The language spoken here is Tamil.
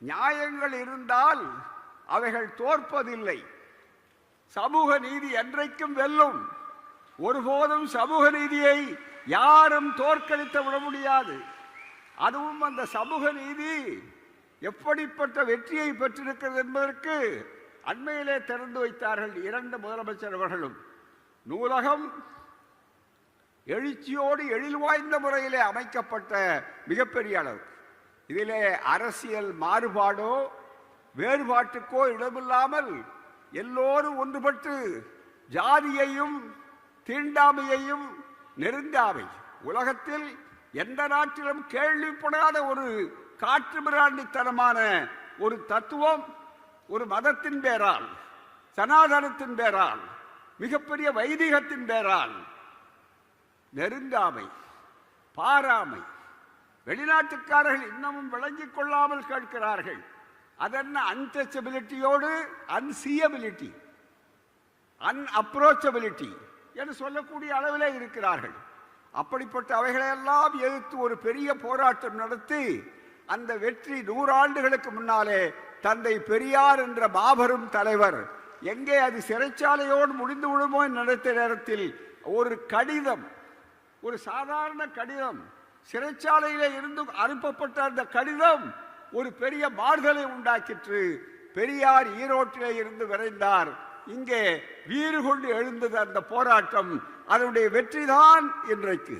நியாயங்கள் இருந்தால் அவைகள் தோற்பதில்லை. சமூக நீதி என்றைக்கும் வெல்லும். ஒருபோதும் சமூக நீதியை யாரும் தோற்கடித்து விட முடியாது. அதுவும் அந்த சமூக நீதி எப்படிப்பட்ட வெற்றியை பெற்றிருக்கிறது என்பதற்கு அண்மையிலே திறந்து வைத்தார்கள் இரண்டு முதலமைச்சர் அவர்களும். நூலகம் எழுச்சியோடு எழில் வாய்ந்த முறையிலே அமைக்கப்பட்ட மிகப்பெரிய அளவு. இதிலே அரசியல் மாறுபாடோ வேறுபாட்டுக்கோ இடமில்லாமல் எல்லோரும் ஒன்றுபட்டு ஜாதியையும் தீண்டாமையையும் நெருங்காமை, உலகத்தில் எந்த நாட்டிலும் கேள்விப்படாத ஒரு காற்று மிராண்டித்தனமான ஒரு தத்துவம், ஒரு மதத்தின் பேரால், சனாதனத்தின் பேரால், மிகப்பெரிய வைதிகத்தின் பேரால் நெருங்காமை, பாராமை. வெளிநாட்டுக்காரர்கள் இன்னமும் விளங்கிக் கொள்ளாமல் கேட்கிறார்கள். அதென்ன அன்டச்சபிலிட்டியோடு அன்சியபிலிட்டி, அன்அப்ரோச்சபிலிட்டி என்று சொல்லக்கூடிய அளவிலே இருக்கிறார்கள். அப்படிப்பட்ட அவைகளையெல்லாம் எதிர்த்து ஒரு பெரிய போராட்டம் நடத்தி அந்த வெற்றி 100 ஆண்டுகளுக்கு முன்னாலே தந்தை பெரியார் என்ற மாபெரும் தலைவர், எங்கே அது சிறைச்சாலையோடு முடிந்து விடுமோ நினைத்த நேரத்தில் ஒரு கடிதம், ஒரு சாதாரண கடிதம், சிறைச்சாலையிலே இருந்து அனுப்பப்பட்ட அந்த கடிதம் ஒரு பெரிய மாறுதலை உண்டாக்கிற்று. பெரியார் ஈரோட்டிலே இருந்து விரைந்தார். இங்கே வீறு கொண்டு எழுந்தது அந்த போராட்டம். அதனுடைய வெற்றிதான் இன்றைக்கு.